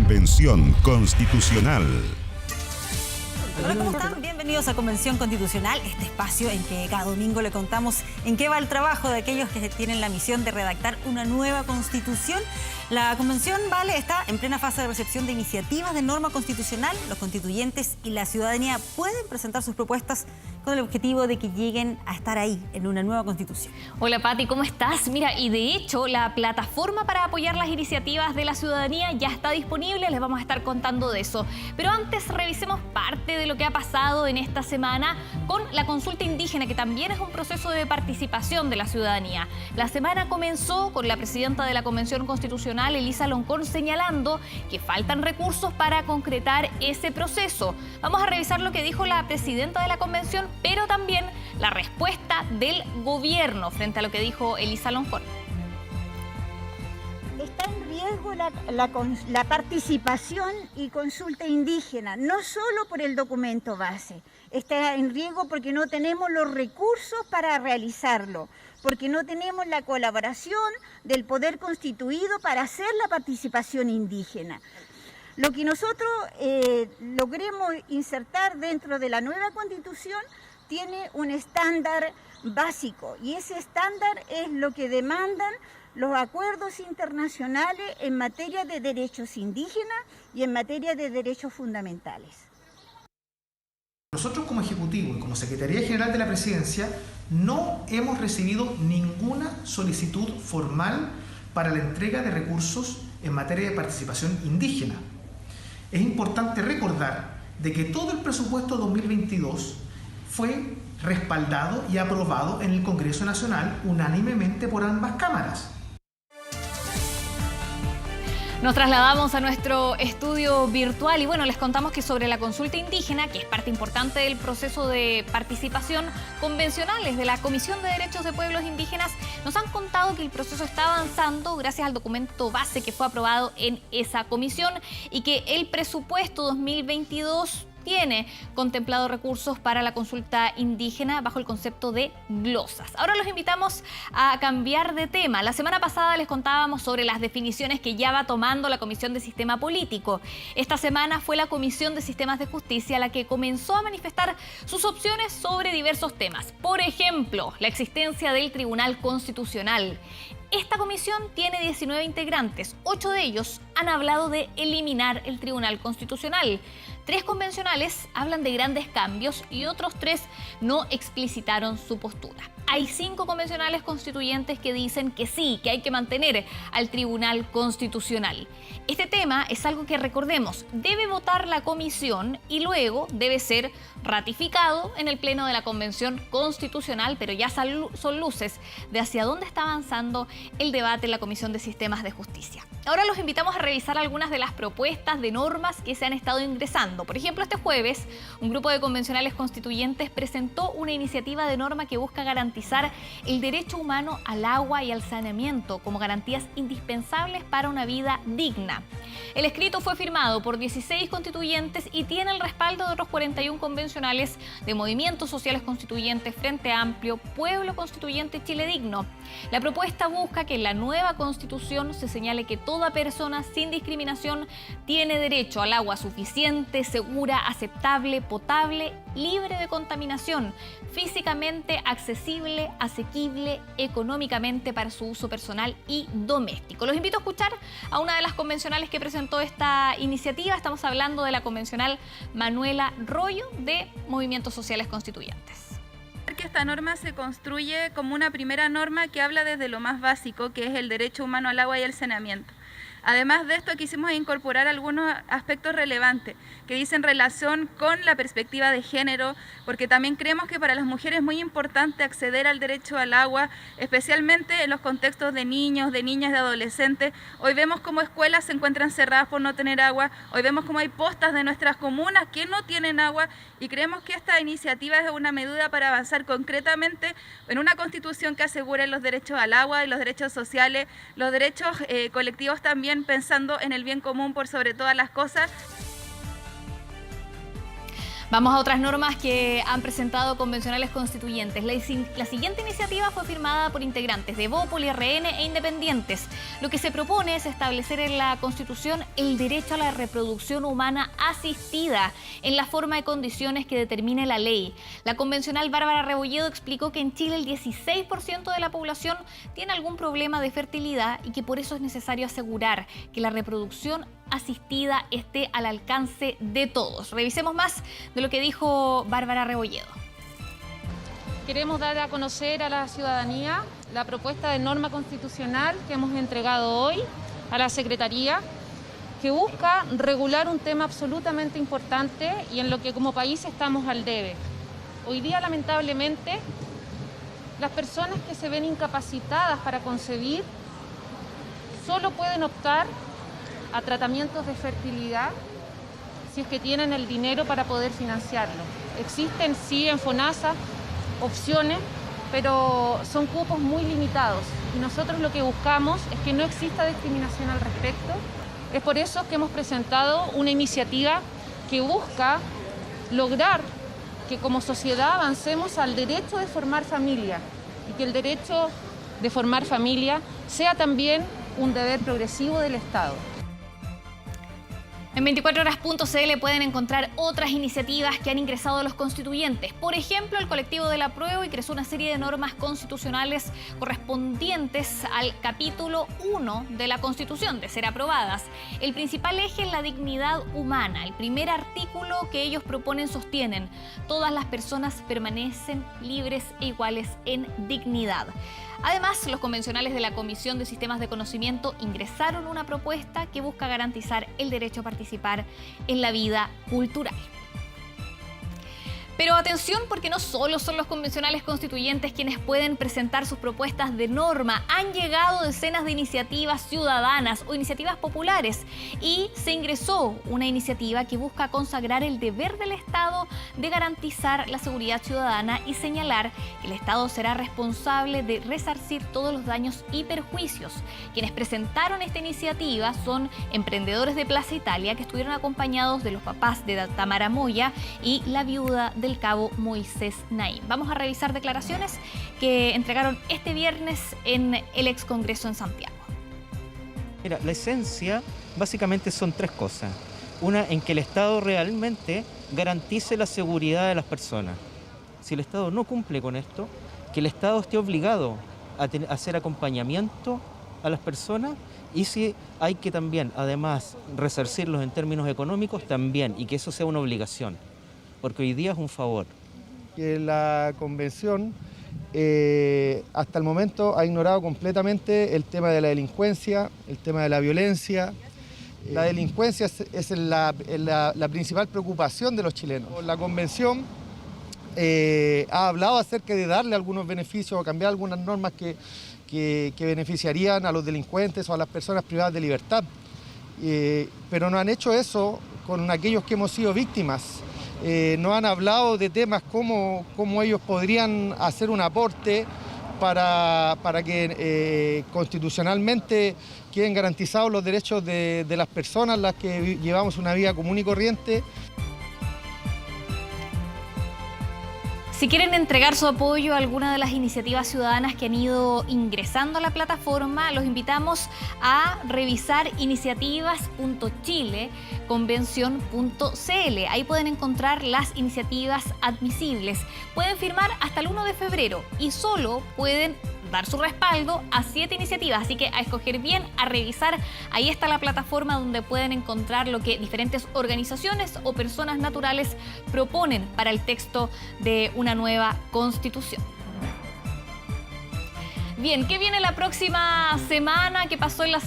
Convención Constitucional. Hola, ¿cómo están? Bienvenidos a Convención Constitucional, este espacio en que cada domingo le contamos en qué va el trabajo de aquellos que tienen la misión de redactar una nueva constitución. La Convención está en plena fase de recepción de iniciativas de norma constitucional. Los constituyentes y la ciudadanía pueden presentar sus propuestas con el objetivo de que lleguen a estar ahí, en una nueva constitución. Hola Pati, ¿cómo estás? Mira, y de hecho la plataforma para apoyar las iniciativas de la ciudadanía ya está disponible, les vamos a estar contando de eso. Pero antes revisemos parte de lo que ha pasado en esta semana con la consulta indígena, que también es un proceso de participación de la ciudadanía. La semana comenzó con la presidenta de la Convención Constitucional, Elisa Loncón, señalando que faltan recursos para concretar ese proceso. Vamos a revisar lo que dijo la presidenta de la Convención, pero también la respuesta del gobierno frente a lo que dijo Elisa Loncón. Está en riesgo la participación y consulta indígena, no solo por el documento base. Está en riesgo porque no tenemos los recursos para realizarlo, porque no tenemos la colaboración del poder constituido para hacer la participación indígena. Lo que nosotros logremos insertar dentro de la nueva Constitución tiene un estándar básico, y ese estándar es lo que demandan los acuerdos internacionales en materia de derechos indígenas y en materia de derechos fundamentales. Nosotros como Ejecutivo y como Secretaría General de la Presidencia no hemos recibido ninguna solicitud formal para la entrega de recursos en materia de participación indígena. Es importante recordar de que todo el presupuesto 2022 fue respaldado y aprobado en el Congreso Nacional unánimemente por ambas cámaras. Nos trasladamos a nuestro estudio virtual y bueno, les contamos que sobre la consulta indígena, que es parte importante del proceso de participación convencionales de la Comisión de Derechos de Pueblos Indígenas, nos han contado que el proceso está avanzando gracias al documento base que fue aprobado en esa comisión y que el presupuesto 2022 tiene contemplado recursos para la consulta indígena bajo el concepto de glosas. Ahora los invitamos a cambiar de tema. La semana pasada les contábamos sobre las definiciones que ya va tomando la Comisión de Sistema Político. Esta semana fue la Comisión de Sistemas de Justicia la que comenzó a manifestar sus opciones sobre diversos temas. Por ejemplo, la existencia del Tribunal Constitucional. Esta comisión tiene 19 integrantes, 8 de ellos han hablado de eliminar el Tribunal Constitucional. 3 convencionales hablan de grandes cambios y otros 3 no explicitaron su postura. Hay 5 convencionales constituyentes que dicen que sí, que hay que mantener al Tribunal Constitucional. Este tema es algo que, recordemos, debe votar la comisión y luego debe ser ratificado en el Pleno de la Convención Constitucional, pero ya son luces de hacia dónde está avanzando el debate en la Comisión de Sistemas de Justicia. Ahora los invitamos a revisar algunas de las propuestas de normas que se han estado ingresando. Por ejemplo, este jueves, un grupo de convencionales constituyentes presentó una iniciativa de norma que busca garantizar el derecho humano al agua y al saneamiento como garantías indispensables para una vida digna. El escrito fue firmado por 16 constituyentes y tiene el respaldo de otros 41 convencionales de movimientos sociales constituyentes, Frente Amplio, Pueblo Constituyente, Chile Digno. La propuesta busca que en la nueva Constitución se señale que toda persona sin discriminación tiene derecho al agua suficiente, segura, aceptable, potable, libre de contaminación, físicamente accesible, asequible, económicamente para su uso personal y doméstico. Los invito a escuchar a una de las convencionales que presentó esta iniciativa. Estamos hablando de la convencional Manuela Royo de Movimientos Sociales Constituyentes. Que esta norma se construye como una primera norma que habla desde lo más básico, que es el derecho humano al agua y al saneamiento. Además de esto, quisimos incorporar algunos aspectos relevantes que dicen relación con la perspectiva de género, porque también creemos que para las mujeres es muy importante acceder al derecho al agua, especialmente en los contextos de niños, de niñas, de adolescentes. Hoy vemos cómo escuelas se encuentran cerradas por no tener agua, hoy vemos cómo hay postas de nuestras comunas que no tienen agua, y creemos que esta iniciativa es una medida para avanzar concretamente en una constitución que asegure los derechos al agua y los derechos sociales, los derechos colectivos también, pensando en el bien común por sobre todas las cosas. Vamos a otras normas que han presentado convencionales constituyentes. La siguiente iniciativa fue firmada por integrantes de Bópoli, RN e independientes. Lo que se propone es establecer en la Constitución el derecho a la reproducción humana asistida en la forma y condiciones que determine la ley. La convencional Bárbara Rebolledo explicó que en Chile el 16% de la población tiene algún problema de fertilidad y que por eso es necesario asegurar que la reproducción asistida esté al alcance de todos. Revisemos más de lo que dijo Bárbara Rebolledo. Queremos dar a conocer a la ciudadanía la propuesta de norma constitucional que hemos entregado hoy a la Secretaría, que busca regular un tema absolutamente importante y en lo que como país estamos al debe. Hoy día, lamentablemente, las personas que se ven incapacitadas para concebir solo pueden optar a tratamientos de fertilidad si es que tienen el dinero para poder financiarlo. Existen sí en FONASA opciones, pero son cupos muy limitados y nosotros lo que buscamos es que no exista discriminación al respecto. Es por eso que hemos presentado una iniciativa que busca lograr que como sociedad avancemos al derecho de formar familia y que el derecho de formar familia sea también un deber progresivo del Estado. En 24horas.cl pueden encontrar otras iniciativas que han ingresado los constituyentes. Por ejemplo, el colectivo del apruebo ingresó una serie de normas constitucionales correspondientes al capítulo 1 de la Constitución, de ser aprobadas. El principal eje es la dignidad humana. El primer artículo que ellos proponen sostienen: todas las personas permanecen libres e iguales en dignidad. Además, los convencionales de la Comisión de Sistemas de Conocimiento ingresaron una propuesta que busca garantizar el derecho a participar en la vida cultural. Pero atención, porque no solo son los convencionales constituyentes quienes pueden presentar sus propuestas de norma. Han llegado decenas de iniciativas ciudadanas o iniciativas populares y se ingresó una iniciativa que busca consagrar el deber del Estado de garantizar la seguridad ciudadana y señalar que el Estado será responsable de resarcir todos los daños y perjuicios. Quienes presentaron esta iniciativa son emprendedores de Plaza Italia, que estuvieron acompañados de los papás de Tamara Moya y la viuda del cabo Moisés Naim. Vamos a revisar declaraciones que entregaron este viernes en el ex Congreso en Santiago. Mira, la esencia básicamente son tres cosas. Una, en que el Estado realmente garantice la seguridad de las personas. Si el Estado no cumple con esto, que el Estado esté obligado a hacer acompañamiento a las personas, y si hay que también, además, resarcirlos en términos económicos, también, y que eso sea una obligación. Porque hoy día es un favor. La convención hasta el momento ha ignorado completamente el tema de la delincuencia, el tema de la violencia. La delincuencia es la principal preocupación de los chilenos. La convención ha hablado acerca de darle algunos beneficios o cambiar algunas normas que beneficiarían a los delincuentes o a las personas privadas de libertad. Pero no han hecho eso con aquellos que hemos sido víctimas. No han hablado de temas como ellos podrían hacer un aporte para que constitucionalmente queden garantizados los derechos de las personas, las que llevamos una vida común y corriente. Si quieren entregar su apoyo a alguna de las iniciativas ciudadanas que han ido ingresando a la plataforma, los invitamos a revisar iniciativas.chile, convención.cl. Ahí pueden encontrar las iniciativas admisibles. Pueden firmar hasta el 1 de febrero y solo pueden dar su respaldo a 7 iniciativas, así que a escoger bien, a revisar. Ahí está la plataforma donde pueden encontrar lo que diferentes organizaciones o personas naturales proponen para el texto de una nueva constitución. Bien, ¿qué viene la próxima semana? ¿Qué pasa la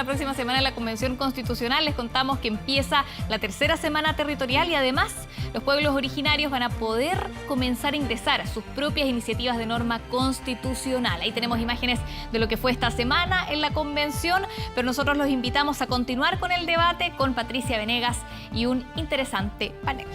próxima semana en la Convención Constitucional? Les contamos que empieza la tercera semana territorial y además los pueblos originarios van a poder comenzar a ingresar sus propias iniciativas de norma constitucional. Ahí tenemos imágenes de lo que fue esta semana en la Convención, pero nosotros los invitamos a continuar con el debate con Patricia Venegas y un interesante panel.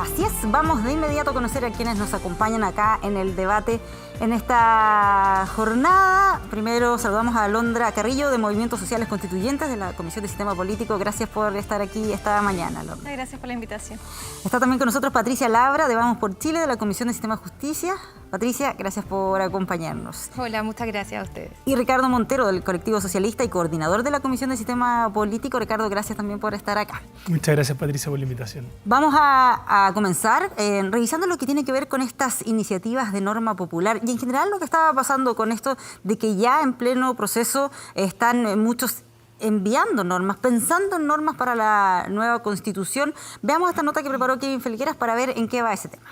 Así es, vamos de inmediato a conocer a quienes nos acompañan acá en el debate en esta jornada. Primero saludamos a Alondra Carrillo de Movimientos Sociales Constituyentes de la Comisión de Sistema Político. Gracias por estar aquí esta mañana, Alondra. Gracias por la invitación. Está también con nosotros Patricia Labra de Vamos por Chile de la Comisión de Sistema Justicia. Patricia, gracias por acompañarnos. Hola, muchas gracias a ustedes. Y Ricardo Montero del Colectivo Socialista y coordinador de la Comisión de Sistema Político. Ricardo, gracias también por estar acá. Muchas gracias, Patricia, por la invitación. Vamos a comenzar revisando lo que tiene que ver con estas iniciativas de norma popular y en general lo que estaba pasando con esto de que ya en pleno proceso están muchos enviando normas, pensando en normas para la nueva Constitución. Veamos esta nota que preparó Kevin Felgueras para ver en qué va ese tema.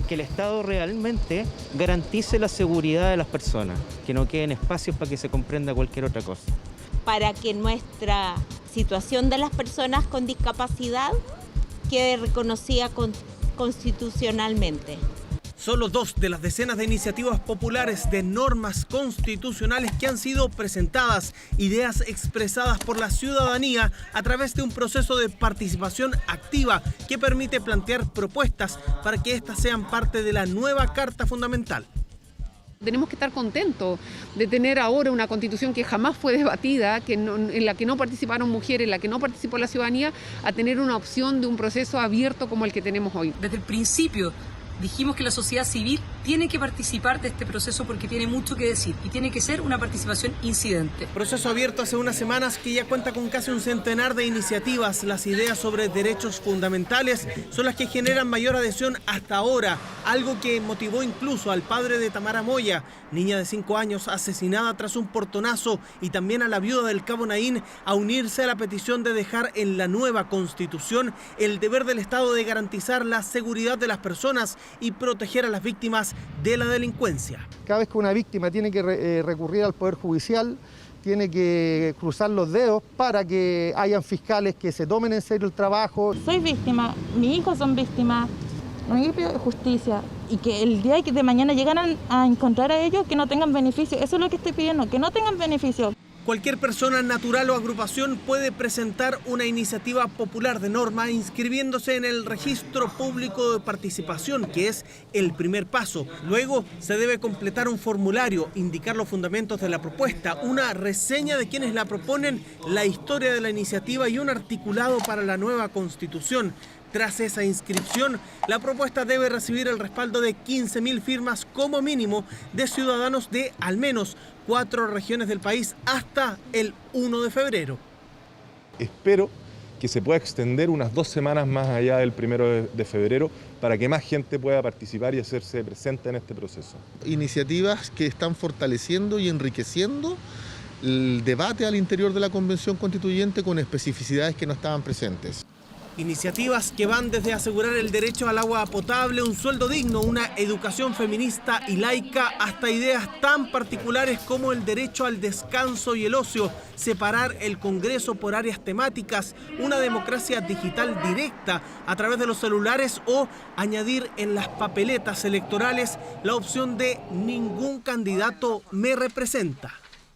Que el Estado realmente garantice la seguridad de las personas, que no queden espacios para que se comprenda cualquier otra cosa. Para que nuestra situación de las personas con discapacidad quede reconocida constitucionalmente. Solo 2 de las decenas de iniciativas populares de normas constitucionales que han sido presentadas, ideas expresadas por la ciudadanía a través de un proceso de participación activa que permite plantear propuestas para que éstas sean parte de la nueva Carta Fundamental. Tenemos que estar contentos de tener ahora una constitución que jamás fue debatida, en la que no participaron mujeres, en la que no participó la ciudadanía, a tener una opción de un proceso abierto como el que tenemos hoy. Desde el principio dijimos que la sociedad civil tiene que participar de este proceso porque tiene mucho que decir y tiene que ser una participación incidente. Proceso abierto hace unas semanas que ya cuenta con casi un centenar de iniciativas. Las ideas sobre derechos fundamentales son las que generan mayor adhesión hasta ahora, algo que motivó incluso al padre de Tamara Moya, niña de 5 años asesinada tras un portonazo, y también a la viuda del cabo Naín a unirse a la petición de dejar en la nueva Constitución el deber del Estado de garantizar la seguridad de las personas y proteger a las víctimas de la delincuencia. Cada vez que una víctima tiene que recurrir al Poder Judicial, tiene que cruzar los dedos para que hayan fiscales que se tomen en serio el trabajo. Soy víctima, mis hijos son víctimas, no pido justicia y que el día de mañana llegaran a encontrar a ellos que no tengan beneficio. Eso es lo que estoy pidiendo, que no tengan beneficio. Cualquier persona natural o agrupación puede presentar una iniciativa popular de norma inscribiéndose en el Registro Público de Participación, que es el primer paso. Luego se debe completar un formulario, indicar los fundamentos de la propuesta, una reseña de quienes la proponen, la historia de la iniciativa y un articulado para la nueva Constitución. Tras esa inscripción, la propuesta debe recibir el respaldo de 15.000 firmas como mínimo de ciudadanos de al menos 4 regiones del país hasta el 1 de febrero. Espero que se pueda extender unas 2 semanas más allá del 1 de febrero para que más gente pueda participar y hacerse presente en este proceso. Iniciativas que están fortaleciendo y enriqueciendo el debate al interior de la Convención Constituyente con especificidades que no estaban presentes. Iniciativas que van desde asegurar el derecho al agua potable, un sueldo digno, una educación feminista y laica, hasta ideas tan particulares como el derecho al descanso y el ocio, separar el Congreso por áreas temáticas, una democracia digital directa a través de los celulares o añadir en las papeletas electorales la opción de ningún candidato me representa.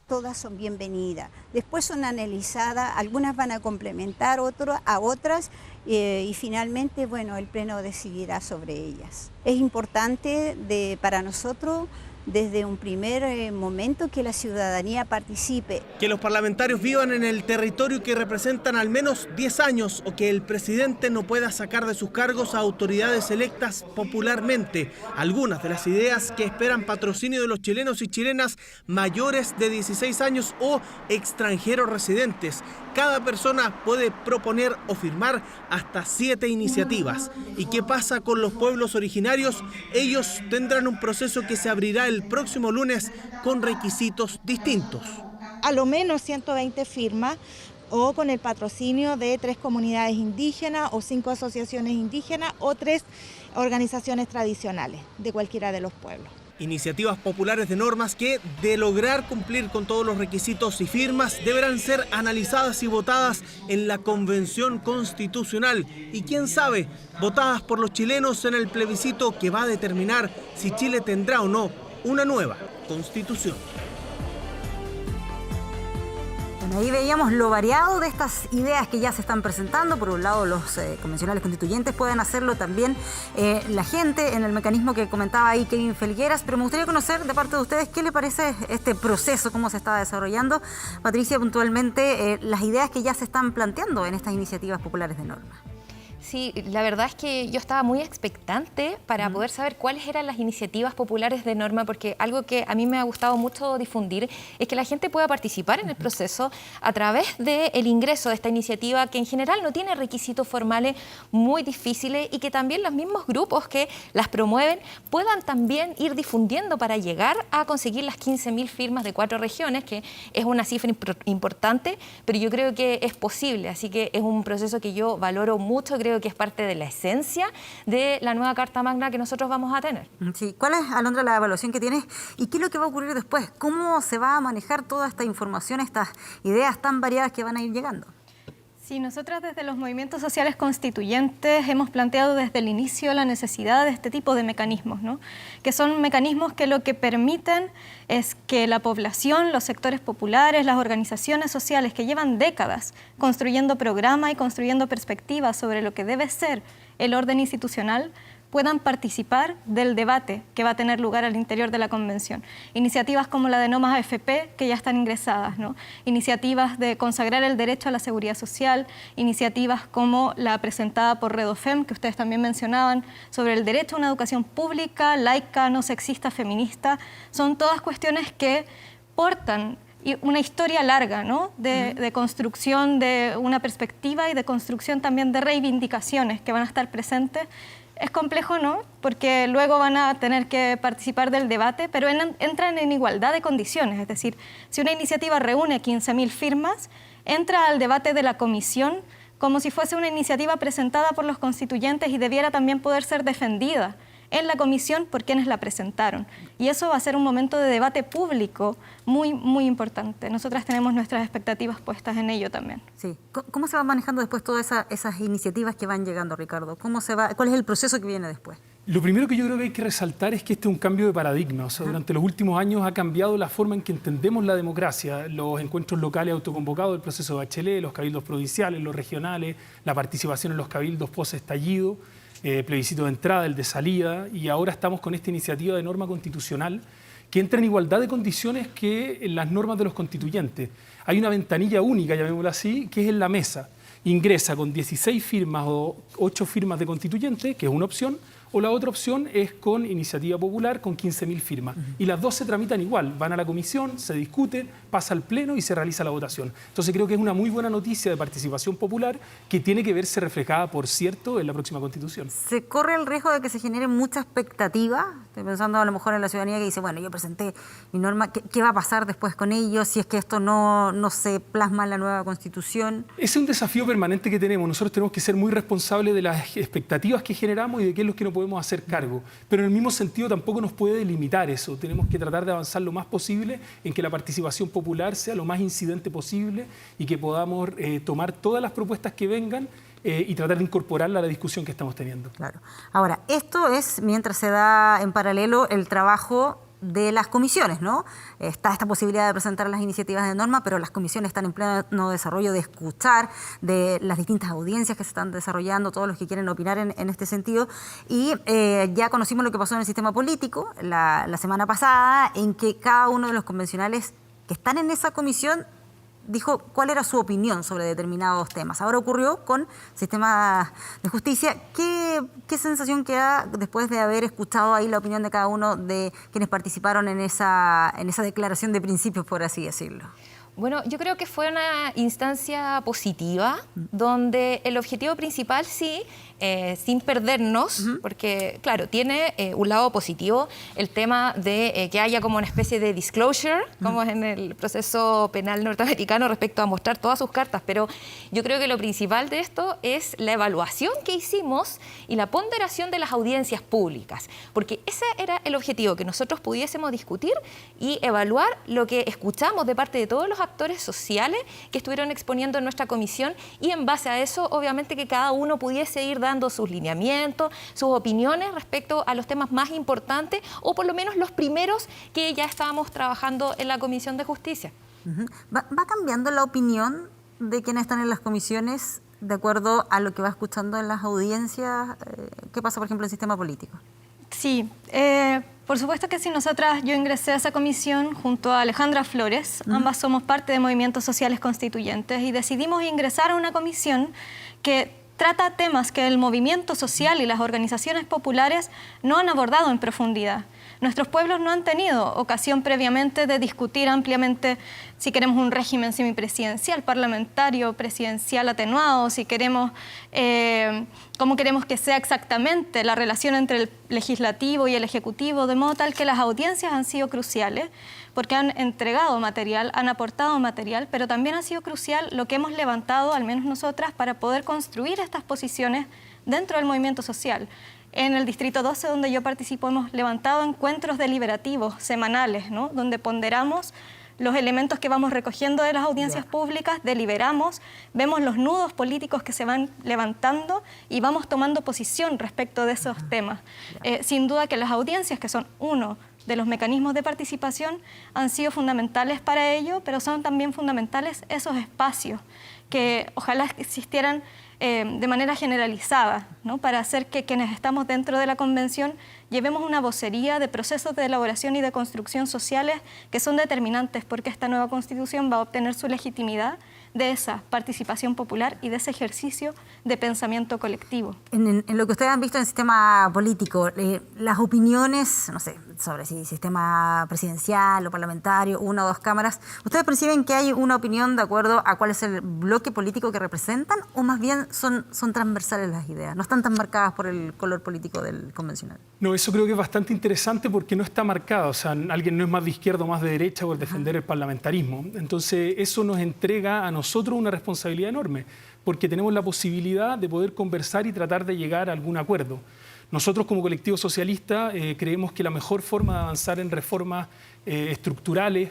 Todas son bienvenidas. Después son analizadas, algunas van a complementar a otras y finalmente, bueno, el Pleno decidirá sobre ellas. Es importante para nosotros desde un primer momento que la ciudadanía participe. Que los parlamentarios vivan en el territorio que representan al menos 10 años o que el presidente no pueda sacar de sus cargos a autoridades electas popularmente. Algunas de las ideas que esperan patrocinio de los chilenos y chilenas mayores de 16 años o extranjeros residentes. Cada persona puede proponer o firmar hasta 7 iniciativas. ¿Y qué pasa con los pueblos originarios? Ellos tendrán un proceso que se abrirá el próximo lunes con requisitos distintos. A lo menos 120 firmas o con el patrocinio de 3 comunidades indígenas o 5 asociaciones indígenas o 3 organizaciones tradicionales de cualquiera de los pueblos. Iniciativas populares de normas que, de lograr cumplir con todos los requisitos y firmas, deberán ser analizadas y votadas en la Convención Constitucional y, quién sabe, votadas por los chilenos en el plebiscito que va a determinar si Chile tendrá o no una nueva Constitución. Bueno, ahí veíamos lo variado de estas ideas que ya se están presentando. Por un lado, los convencionales constituyentes pueden hacerlo también la gente en el mecanismo que comentaba ahí Kevin Felgueras, pero me gustaría conocer de parte de ustedes qué le parece este proceso, cómo se está desarrollando. Patricia, puntualmente, las ideas que ya se están planteando en estas iniciativas populares de norma. Sí, la verdad es que yo estaba muy expectante para poder saber cuáles eran las iniciativas populares de norma, porque algo que a mí me ha gustado mucho difundir es que la gente pueda participar en el proceso a través del ingreso de esta iniciativa, que en general no tiene requisitos formales muy difíciles, y que también los mismos grupos que las promueven puedan también ir difundiendo para llegar a conseguir las 15.000 firmas de 4 regiones, que es una cifra importante, pero yo creo que es posible, así que es un proceso que yo valoro mucho, creo que es parte de la esencia de la nueva Carta Magna que nosotros vamos a tener. Sí. ¿Cuál es, Alondra, la evaluación que tienes y qué es lo que va a ocurrir después? ¿Cómo se va a manejar toda esta información, estas ideas tan variadas que van a ir llegando? Sí, nosotros desde los movimientos sociales constituyentes hemos planteado desde el inicio la necesidad de este tipo de mecanismos, ¿no? Que son mecanismos que lo que permiten es que la población, los sectores populares, las organizaciones sociales que llevan décadas construyendo programa y construyendo perspectivas sobre lo que debe ser el orden institucional, puedan participar del debate que va a tener lugar al interior de la Convención. Iniciativas como la de No Más AFP, que ya están ingresadas, ¿no? Iniciativas de consagrar el derecho a la seguridad social, iniciativas como la presentada por Redofem, que ustedes también mencionaban, sobre el derecho a una educación pública, laica, no sexista, feminista. Son todas cuestiones que portan una historia larga, ¿no? de construcción de una perspectiva y de construcción también de reivindicaciones que van a estar presentes. Es complejo, ¿no? Porque luego van a tener que participar del debate, pero entran en igualdad de condiciones. Es decir, si una iniciativa reúne 15.000 firmas, entra al debate de la comisión como si fuese una iniciativa presentada por los constituyentes y debiera también poder ser defendida en la comisión por quienes la presentaron. Y eso va a ser un momento de debate público muy, muy importante. Nosotras tenemos nuestras expectativas puestas en ello también. Sí. ¿Cómo se van manejando después todas esas iniciativas que van llegando, Ricardo? ¿Cuál es el proceso que viene después? Lo primero que yo creo que hay que resaltar es que este es un cambio de paradigma. O sea, durante los últimos años ha cambiado la forma en que entendemos la democracia, los encuentros locales autoconvocados, el proceso de Bachelet, los cabildos provinciales, los regionales, la participación en los cabildos post-estallido, plebiscito de entrada, el de salida, y ahora estamos con esta iniciativa de norma constitucional que entra en igualdad de condiciones que en las normas de los constituyentes. Hay una ventanilla única, llamémosla así, que es en la mesa. Ingresa con 16 firmas o 8 firmas de constituyentes, que es una opción, o la otra opción es con iniciativa popular con 15.000 firmas. Y las dos se tramitan igual, van a la comisión, se discuten, pasa al pleno y se realiza la votación. Entonces creo que es una muy buena noticia de participación popular que tiene que verse reflejada, por cierto, en la próxima Constitución. ¿Se corre el riesgo de que se genere mucha expectativa? Estoy pensando a lo mejor en la ciudadanía que dice, bueno, yo presenté mi norma, ¿qué va a pasar después con ellos si es que esto no se plasma en la nueva Constitución? Ese es un desafío permanente que tenemos. Nosotros tenemos que ser muy responsables de las expectativas que generamos y de qué es lo que no podemos hacer cargo. Pero en el mismo sentido tampoco nos puede limitar eso. Tenemos que tratar de avanzar lo más posible en que la participación popular sea lo más incidente posible y que podamos tomar todas las propuestas que vengan y tratar de incorporarla a la discusión que estamos teniendo. Claro. Ahora, esto es mientras se da en paralelo el trabajo de las comisiones, ¿no? Está esta posibilidad de presentar las iniciativas de norma, pero las comisiones están en pleno desarrollo de escuchar de las distintas audiencias que se están desarrollando, todos los que quieren opinar en este sentido. Y ya conocimos lo que pasó en el sistema político la semana pasada, en que cada uno de los convencionales que están en esa comisión dijo cuál era su opinión sobre determinados temas. Ahora ocurrió con sistema de justicia. ¿Qué sensación queda después de haber escuchado ahí la opinión de cada uno de quienes participaron en esa declaración de principios, por así decirlo? Bueno, yo creo que fue una instancia positiva, donde el objetivo principal sí, sin perdernos, porque claro, tiene un lado positivo, el tema de que haya como una especie de disclosure, como es en el proceso penal norteamericano respecto a mostrar todas sus cartas, pero yo creo que lo principal de esto es la evaluación que hicimos y la ponderación de las audiencias públicas, porque ese era el objetivo, que nosotros pudiésemos discutir y evaluar lo que escuchamos de parte de todos los actores sociales que estuvieron exponiendo en nuestra comisión, y en base a eso, obviamente, que cada uno pudiese ir dando sus lineamientos, sus opiniones respecto a los temas más importantes, o por lo menos los primeros que ya estábamos trabajando en la Comisión de Justicia. ¿Va cambiando la opinión de quienes están en las comisiones de acuerdo a lo que va escuchando en las audiencias? ¿Qué pasa, por ejemplo, en el sistema político? Sí, por supuesto que sí. Yo ingresé a esa comisión junto a Alejandra Flores. Ambas somos parte de Movimientos Sociales Constituyentes y decidimos ingresar a una comisión que trata temas que el movimiento social y las organizaciones populares no han abordado en profundidad. Nuestros pueblos no han tenido ocasión previamente de discutir ampliamente si queremos un régimen semipresidencial, parlamentario, presidencial atenuado, si queremos, cómo queremos que sea exactamente la relación entre el legislativo y el ejecutivo, de modo tal que las audiencias han sido cruciales porque han entregado material, han aportado material, pero también ha sido crucial lo que hemos levantado, al menos nosotras, para poder construir estas posiciones dentro del movimiento social. En el Distrito 12, donde yo participo, hemos levantado encuentros deliberativos semanales, ¿no? Donde ponderamos los elementos que vamos recogiendo de las audiencias públicas, deliberamos, vemos los nudos políticos que se van levantando y vamos tomando posición respecto de esos temas. Sin duda que las audiencias, que son uno de los mecanismos de participación, han sido fundamentales para ello, pero son también fundamentales esos espacios que ojalá existieran de manera generalizada, ¿no? Para hacer que quienes estamos dentro de la convención llevemos una vocería de procesos de elaboración y de construcción sociales que son determinantes porque esta nueva Constitución va a obtener su legitimidad de esa participación popular y de ese ejercicio de pensamiento colectivo. En lo que ustedes han visto en el sistema político, las opiniones, no sé, sobre si sistema presidencial o parlamentario, una o dos cámaras, ¿ustedes perciben que hay una opinión de acuerdo a cuál es el bloque político que representan o más bien son transversales las ideas, no están tan marcadas por el color político del convencional? No, eso creo que es bastante interesante porque no está marcado, o sea, alguien no es más de izquierda o más de derecha por defender el parlamentarismo. Entonces, eso nos entrega a nosotros una responsabilidad enorme, porque tenemos la posibilidad de poder conversar y tratar de llegar a algún acuerdo. Nosotros como colectivo socialista creemos que la mejor forma de avanzar en reformas estructurales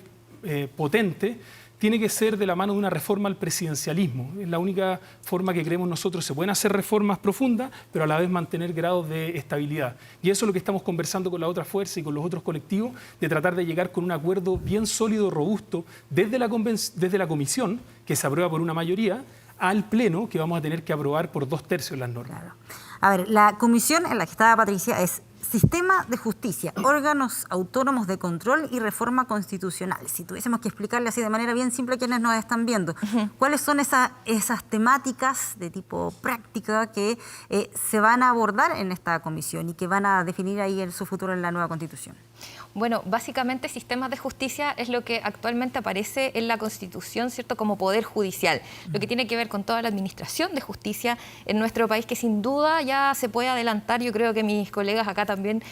potentes tiene que ser de la mano de una reforma al presidencialismo. Es la única forma que creemos nosotros. Se pueden hacer reformas profundas, pero a la vez mantener grados de estabilidad. Y eso es lo que estamos conversando con la otra fuerza y con los otros colectivos, de tratar de llegar con un acuerdo bien sólido, robusto, desde la comisión, que se aprueba por una mayoría, al Pleno, que vamos a tener que aprobar por 2/3 las normas. Claro. A ver, la comisión en la que estaba Patricia es Sistema de Justicia, órganos autónomos de control y reforma constitucional. Si tuviésemos que explicarle así de manera bien simple a quienes nos están viendo, ¿cuáles son esas temáticas de tipo práctica que se van a abordar en esta comisión y que van a definir ahí su futuro en la nueva Constitución? Bueno, básicamente sistemas de justicia es lo que actualmente aparece en la Constitución, ¿cierto?, como poder judicial, lo que tiene que ver con toda la administración de justicia en nuestro país, que sin duda ya se puede adelantar. Yo creo que mis colegas acá también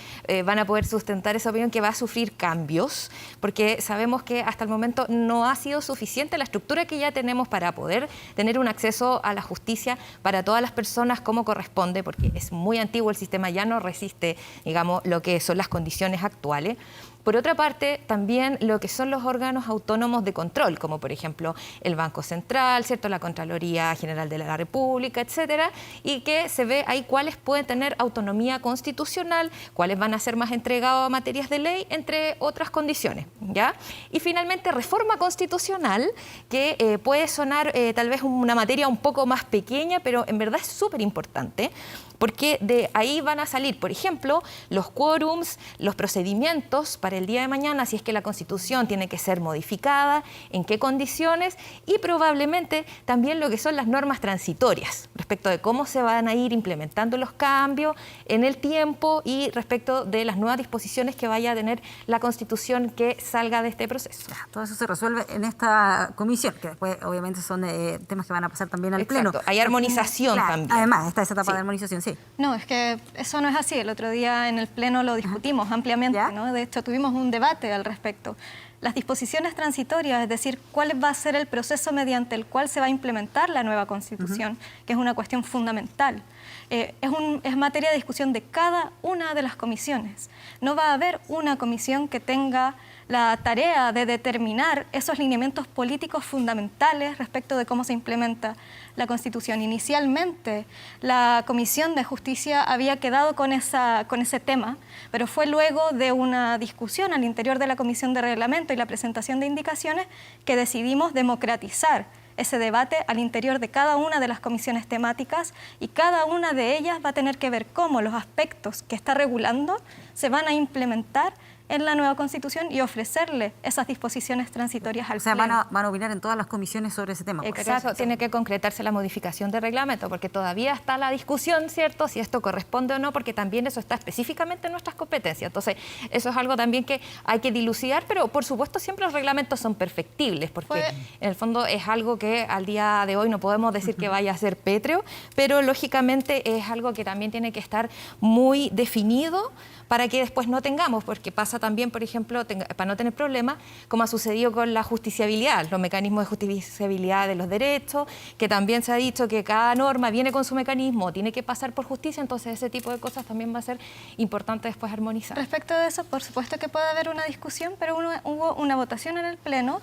van a poder sustentar esa opinión, que va a sufrir cambios, porque sabemos que hasta el momento no ha sido suficiente la estructura que ya tenemos para poder tener un acceso a la justicia para todas las personas como corresponde, porque es muy antiguo el sistema, ya no resiste, digamos, lo que son las condiciones actuales. Por otra parte, también lo que son los órganos autónomos de control, como por ejemplo el Banco Central, ¿cierto?, la Contraloría General de la República, etcétera, y que se ve ahí cuáles pueden tener autonomía constitucional, cuáles van a ser más entregados a materias de ley, entre otras condiciones, ¿ya? Y finalmente, reforma constitucional, que puede sonar tal vez una materia un poco más pequeña, pero en verdad es súper importante, porque de ahí van a salir, por ejemplo, los quórums, los procedimientos para el día de mañana, si es que la Constitución tiene que ser modificada, en qué condiciones, y probablemente también lo que son las normas transitorias, respecto de cómo se van a ir implementando los cambios en el tiempo y respecto de las nuevas disposiciones que vaya a tener la Constitución que salga de este proceso. Todo eso se resuelve en esta comisión, que después obviamente son temas que van a pasar también al Pleno. Hay armonización también. Además, está esa etapa de armonización, sí. No, es que eso no es así. El otro día en el Pleno lo discutimos ampliamente, ¿no? De hecho, tuvimos un debate al respecto. Las disposiciones transitorias, es decir, cuál va a ser el proceso mediante el cual se va a implementar la nueva Constitución, que es una cuestión fundamental. Es materia de discusión de cada una de las comisiones. No va a haber una comisión que tenga la tarea de determinar esos lineamientos políticos fundamentales respecto de cómo se implementa la Constitución. Inicialmente, la Comisión de Justicia había quedado con ese tema, pero fue luego de una discusión al interior de la Comisión de Reglamento y la presentación de indicaciones que decidimos democratizar ese debate al interior de cada una de las comisiones temáticas, y cada una de ellas va a tener que ver cómo los aspectos que está regulando se van a implementar en la nueva Constitución y ofrecerle esas disposiciones transitorias al Pleno. O sea, van a opinar en todas las comisiones sobre ese tema. Exacto, tiene que concretarse la modificación del reglamento, porque todavía está la discusión, ¿cierto?, si esto corresponde o no, porque también eso está específicamente en nuestras competencias. Entonces, eso es algo también que hay que dilucidar, pero por supuesto siempre los reglamentos son perfectibles, porque en el fondo es algo que al día de hoy no podemos decir que vaya a ser pétreo, pero lógicamente es algo que también tiene que estar muy definido para que después no tengamos, porque pasa también, por ejemplo, para no tener problemas, como ha sucedido con la justiciabilidad, los mecanismos de justiciabilidad de los derechos, que también se ha dicho que cada norma viene con su mecanismo, tiene que pasar por justicia, entonces ese tipo de cosas también va a ser importante después armonizar. Respecto de eso, por supuesto que puede haber una discusión, pero hubo una votación en el Pleno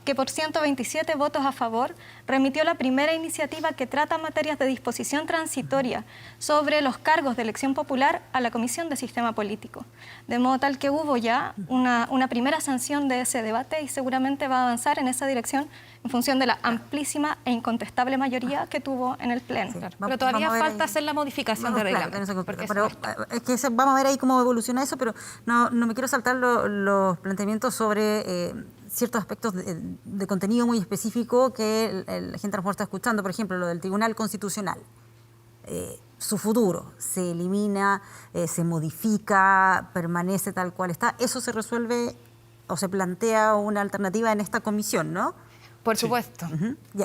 que por 127 votos a favor remitió la primera iniciativa que trata materias de disposición transitoria sobre los cargos de elección popular a la Comisión de Sistema Político. De modo tal que hubo ya una primera sanción de ese debate y seguramente va a avanzar en esa dirección en función de la amplísima e incontestable mayoría que tuvo en el Pleno. Sí, claro. Pero todavía falta hacer la modificación de reglamento. Pero es que vamos a ver ahí cómo evoluciona eso, pero no me quiero saltar los planteamientos sobre ciertos aspectos de contenido muy específico que la gente a lo mejor está escuchando. Por ejemplo, lo del Tribunal Constitucional. Su futuro se elimina, se modifica, permanece tal cual está. Eso se resuelve o se plantea una alternativa en esta comisión, ¿no? Por supuesto.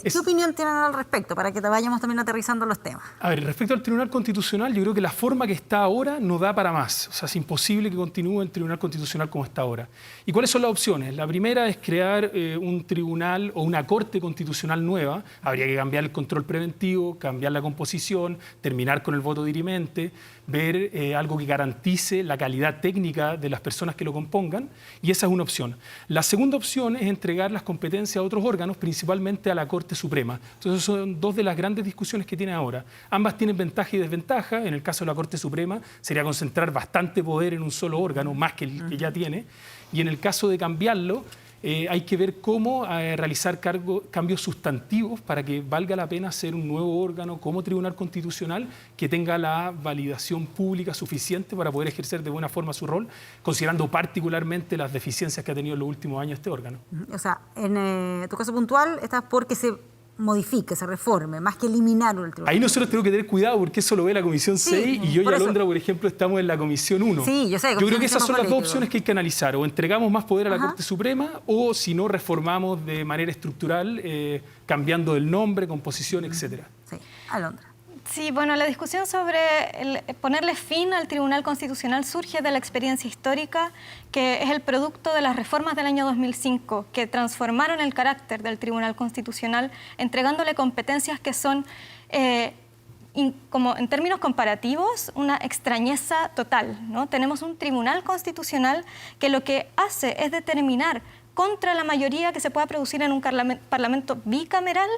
¿Qué opinión tienen al respecto para que vayamos también aterrizando los temas? A ver, respecto al Tribunal Constitucional, yo creo que la forma que está ahora no da para más. O sea, es imposible que continúe el Tribunal Constitucional como está ahora. ¿Y cuáles son las opciones? La primera es crear un tribunal o una corte constitucional nueva. Habría que cambiar el control preventivo, cambiar la composición, terminar con el voto dirimente, ver algo que garantice la calidad técnica de las personas que lo compongan, y esa es una opción. La segunda opción es entregar las competencias a otros órganos, principalmente a la Corte Suprema. Entonces son dos de las grandes discusiones que tiene ahora. Ambas tienen ventaja y desventaja. En el caso de la Corte Suprema sería concentrar bastante poder en un solo órgano, más que el que ya tiene, y en el caso de cambiarlo, hay que ver cómo realizar cambios sustantivos para que valga la pena hacer un nuevo órgano como Tribunal Constitucional que tenga la validación pública suficiente para poder ejercer de buena forma su rol, considerando particularmente las deficiencias que ha tenido en los últimos años este órgano. O sea, en tu caso puntual, estás porque se modifique, se reforme, más que eliminar el tribunal. Ahí nosotros tenemos que tener cuidado porque eso lo ve la Comisión 6 y yo y Alondra, por ejemplo, estamos en la Comisión 1. Sí, yo sé. Yo creo que esas son las dos opciones que hay que analizar. O entregamos más poder a la Corte Suprema o, si no, reformamos de manera estructural, cambiando el nombre, composición, etcétera. Sí, Alondra. Sí, bueno, la discusión sobre ponerle fin al Tribunal Constitucional surge de la experiencia histórica, que es el producto de las reformas del año 2005, que transformaron el carácter del Tribunal Constitucional, entregándole competencias que son, como en términos comparativos, una extrañeza total, ¿no? Tenemos un Tribunal Constitucional que lo que hace es determinar contra la mayoría que se pueda producir en un parlamento bicameral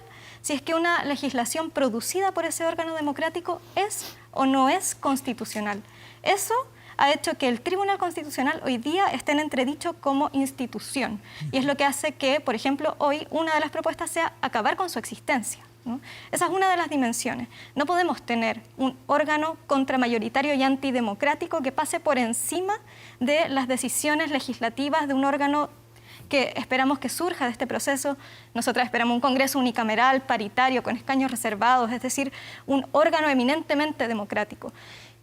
si es que una legislación producida por ese órgano democrático es o no es constitucional. Eso ha hecho que el Tribunal Constitucional hoy día esté en entredicho como institución, y es lo que hace que, por ejemplo, hoy una de las propuestas sea acabar con su existencia, ¿no? Esa es una de las dimensiones. No podemos tener un órgano contramayoritario y antidemocrático que pase por encima de las decisiones legislativas de un órgano que esperamos que surja de este proceso. Nosotras esperamos un Congreso unicameral, paritario, con escaños reservados, es decir, un órgano eminentemente democrático.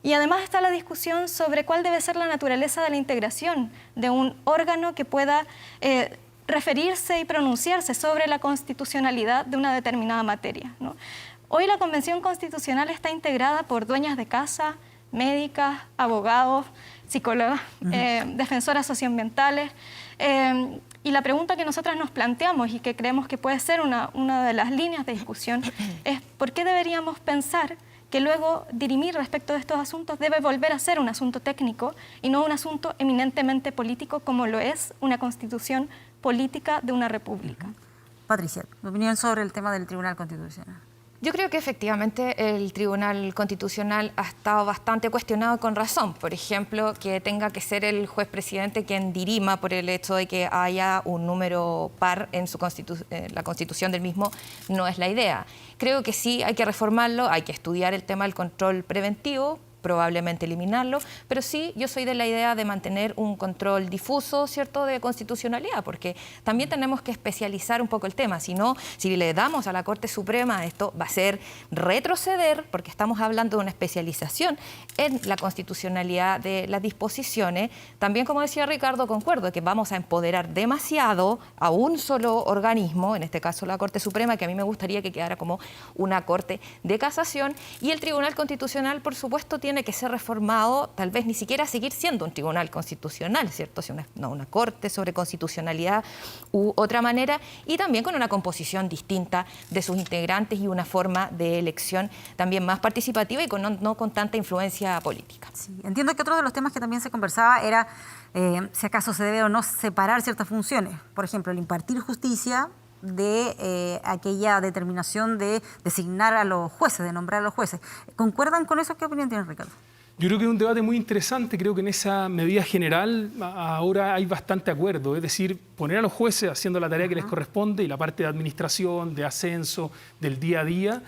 Y además está la discusión sobre cuál debe ser la naturaleza de la integración de un órgano que pueda referirse y pronunciarse sobre la constitucionalidad de una determinada materia, ¿no? Hoy la Convención Constitucional está integrada por dueñas de casa, médicas, abogados, psicólogas, defensoras socioambientales. Y la pregunta que nosotras nos planteamos y que creemos que puede ser una de las líneas de discusión es ¿por qué deberíamos pensar que luego dirimir respecto de estos asuntos debe volver a ser un asunto técnico y no un asunto eminentemente político como lo es una constitución política de una república? Patricia, tu opinión sobre el tema del Tribunal Constitucional. Yo creo que efectivamente el Tribunal Constitucional ha estado bastante cuestionado con razón. Por ejemplo, que tenga que ser el juez presidente quien dirima por el hecho de que haya un número par en la constitución del mismo, no es la idea. Creo que sí hay que reformarlo, hay que estudiar el tema del control preventivo, probablemente eliminarlo, pero sí yo soy de la idea de mantener un control difuso, ¿cierto?, de constitucionalidad, porque también tenemos que especializar un poco el tema. Si no, si le damos a la Corte Suprema esto, va a ser retroceder, porque estamos hablando de una especialización en la constitucionalidad de las disposiciones. También, como decía Ricardo, concuerdo que vamos a empoderar demasiado a un solo organismo, en este caso la Corte Suprema, que a mí me gustaría que quedara como una Corte de Casación, y el Tribunal Constitucional, por supuesto, tiene que ser reformado, tal vez ni siquiera seguir siendo un tribunal constitucional, ¿cierto? Si una corte sobre constitucionalidad u otra manera, y también con una composición distinta de sus integrantes y una forma de elección también más participativa y no con tanta influencia política. Sí, entiendo que otro de los temas que también se conversaba era si acaso se debe o no separar ciertas funciones. Por ejemplo, el impartir justicia de aquella determinación de designar a los jueces, de nombrar a los jueces. ¿Concuerdan con eso? ¿Qué opinión tienen, Ricardo? Yo creo que es un debate muy interesante. Creo que en esa medida general ahora hay bastante acuerdo. Es decir, poner a los jueces haciendo la tarea que les corresponde y la parte de administración, de ascenso, del día a día,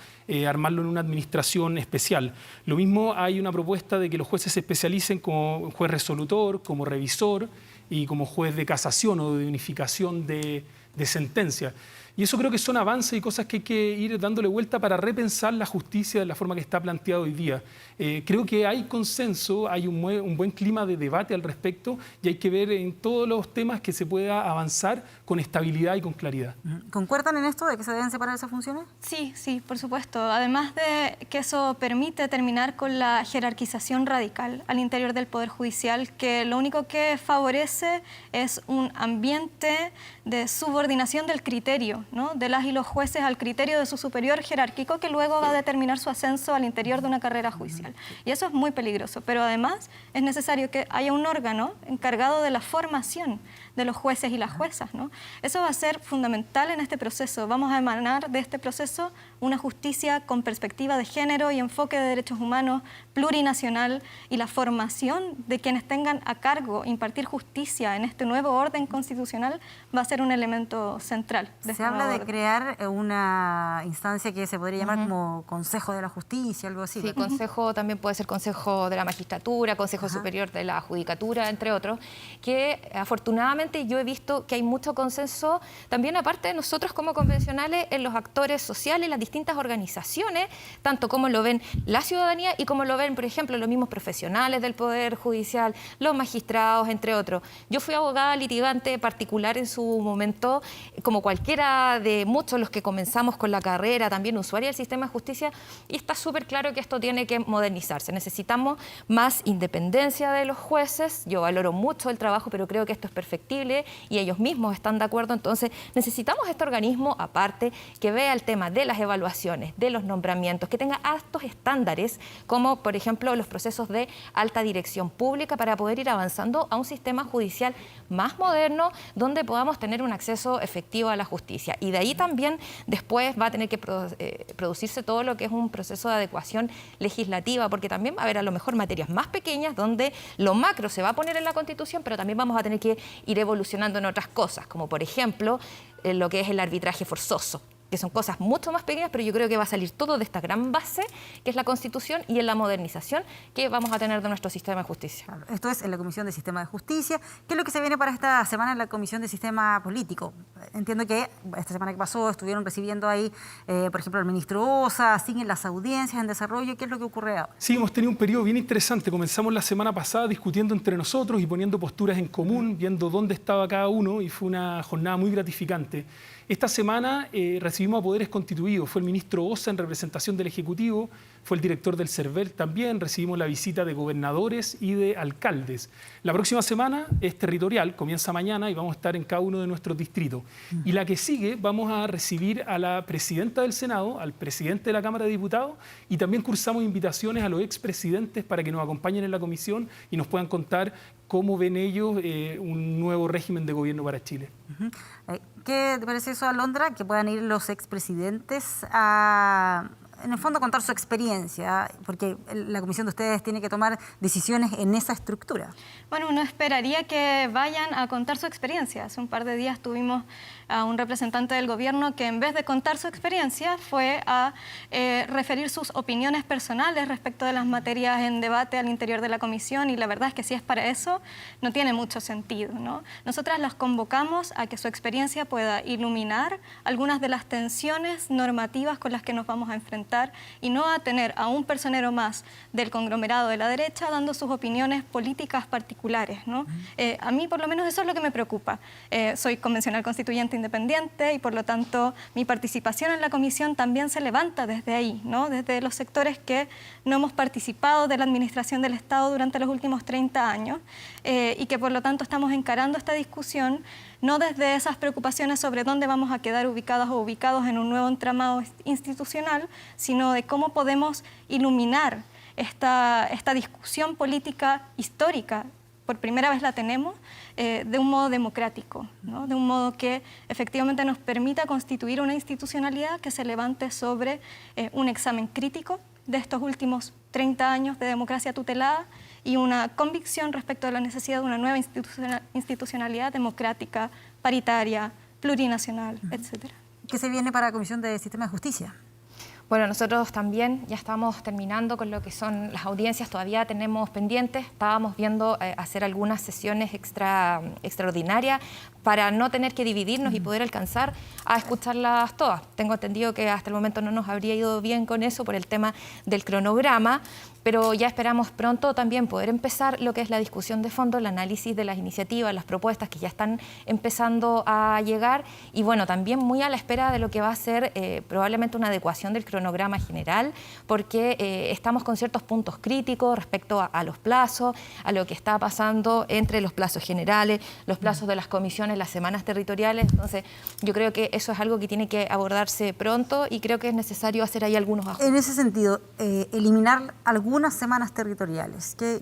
armarlo en una administración especial. Lo mismo, hay una propuesta de que los jueces se especialicen como juez resolutor, como revisor y como juez de casación o de unificación de sentencia. Y eso creo que son avances y cosas que hay que ir dándole vuelta para repensar la justicia de la forma que está planteada hoy día. Creo que hay consenso, hay un buen clima de debate al respecto y hay que ver en todos los temas que se pueda avanzar con estabilidad y con claridad. ¿Concuerdan en esto de que se deben separar esas funciones? Sí, sí, por supuesto. Además de que eso permite terminar con la jerarquización radical al interior del Poder Judicial, que lo único que favorece es un ambiente de subordinación del criterio, ¿no?, de las y los jueces al criterio de su superior jerárquico, que luego va a determinar su ascenso al interior de una carrera judicial. Y eso es muy peligroso, pero además es necesario que haya un órgano encargado de la formación de los jueces y las juezas, ¿no? Eso va a ser fundamental en este proceso. Vamos a emanar de este proceso una justicia con perspectiva de género y enfoque de derechos humanos plurinacional, y la formación de quienes tengan a cargo impartir justicia en este nuevo orden constitucional va a ser un elemento central. Se habla de crear una instancia que se podría llamar como Consejo de la Justicia, algo así. Sí, consejo también puede ser Consejo de la Magistratura, Consejo Superior de la Judicatura, entre otros, que afortunadamente yo he visto que hay mucho consenso también, aparte de nosotros como convencionales, en los actores sociales, las distintas organizaciones, tanto como lo ven la ciudadanía y como lo ven, por ejemplo, los mismos profesionales del Poder Judicial, los magistrados, entre otros. Yo fui abogada litigante particular en su momento, como cualquiera de muchos los que comenzamos con la carrera, también usuaria del sistema de justicia, y está súper claro que esto tiene que modernizarse. Necesitamos más independencia de los jueces. Yo valoro mucho el trabajo, pero creo que esto es perfectible y ellos mismos están de acuerdo. Entonces necesitamos este organismo aparte que vea el tema de las evaluaciones, de los nombramientos, que tenga altos estándares, como por ejemplo los procesos de alta dirección pública, para poder ir avanzando a un sistema judicial más moderno, donde podamos tener un acceso efectivo a la justicia. Y de ahí también después va a tener que producirse todo lo que es un proceso de adecuación legislativa, porque también va a haber a lo mejor materias más pequeñas donde lo macro se va a poner en la Constitución, pero también vamos a tener que ir evolucionando en otras cosas, como por ejemplo lo que es el arbitraje forzoso, que son cosas mucho más pequeñas, pero yo creo que va a salir todo de esta gran base, que es la Constitución, y en la modernización que vamos a tener de nuestro sistema de justicia. Esto es en la Comisión de Sistema de Justicia. ¿Qué es lo que se viene para esta semana en la Comisión de Sistema Político? Entiendo que esta semana que pasó estuvieron recibiendo ahí, por ejemplo, al ministro Osa, siguen las audiencias en desarrollo. ¿Qué es lo que ocurre ahora? Sí, hemos tenido un periodo bien interesante. Comenzamos la semana pasada discutiendo entre nosotros y poniendo posturas en común, viendo dónde estaba cada uno, y fue una jornada muy gratificante. Esta semana recibimos a poderes constituidos. Fue el ministro Osa en representación del Ejecutivo, fue el director del CERVEL también, recibimos la visita de gobernadores y de alcaldes. La próxima semana es territorial, comienza mañana y vamos a estar en cada uno de nuestros distritos. Y la que sigue vamos a recibir a la presidenta del Senado, al presidente de la Cámara de Diputados, y también cursamos invitaciones a los expresidentes para que nos acompañen en la comisión y nos puedan contar cómo ven ellos un nuevo régimen de gobierno para Chile. ¿Qué te parece eso, Alondra? Que puedan ir los expresidentes a en el fondo contar su experiencia, porque la comisión de ustedes tiene que tomar decisiones en esa estructura. Bueno, uno esperaría que vayan a contar su experiencia. Hace un par de días tuvimos a un representante del gobierno que en vez de contar su experiencia fue a referir sus opiniones personales respecto de las materias en debate al interior de la comisión, y la verdad es que si es para eso no tiene mucho sentido, ¿no? Nosotras las convocamos a que su experiencia pueda iluminar algunas de las tensiones normativas con las que nos vamos a enfrentar y no a tener a un personero más del conglomerado de la derecha dando sus opiniones políticas particulares, ¿no? A mí por lo menos eso es lo que me preocupa. Soy convencional constituyente independiente y por lo tanto mi participación en la comisión también se levanta desde ahí, ¿no? Desde los sectores que no hemos participado de la administración del Estado durante los últimos 30 años y que por lo tanto estamos encarando esta discusión no desde esas preocupaciones sobre dónde vamos a quedar ubicadas o ubicados en un nuevo entramado institucional, sino de cómo podemos iluminar esta discusión política histórica. Por primera vez la tenemos de un modo democrático, ¿no? De un modo que efectivamente nos permita constituir una institucionalidad que se levante sobre un examen crítico de estos últimos 30 años de democracia tutelada y una convicción respecto de la necesidad de una nueva institucionalidad democrática, paritaria, plurinacional, etcétera. ¿Qué se viene para la Comisión de Sistema de Justicia? Bueno, nosotros también ya estamos terminando con lo que son las audiencias, todavía tenemos pendientes, estábamos viendo hacer algunas sesiones extraordinarias para no tener que dividirnos y poder alcanzar a escucharlas todas. Tengo entendido que hasta el momento no nos habría ido bien con eso por el tema del cronograma, pero ya esperamos pronto también poder empezar lo que es la discusión de fondo, el análisis de las iniciativas, las propuestas que ya están empezando a llegar y bueno, también muy a la espera de lo que va a ser probablemente una adecuación del cronograma general, porque estamos con ciertos puntos críticos respecto a los plazos, a lo que está pasando entre los plazos generales, los plazos de las comisiones, las semanas territoriales. Entonces, yo creo que eso es algo que tiene que abordarse pronto y creo que es necesario hacer ahí algunos ajustes. En ese sentido, eliminar algunas semanas territoriales, ¿qué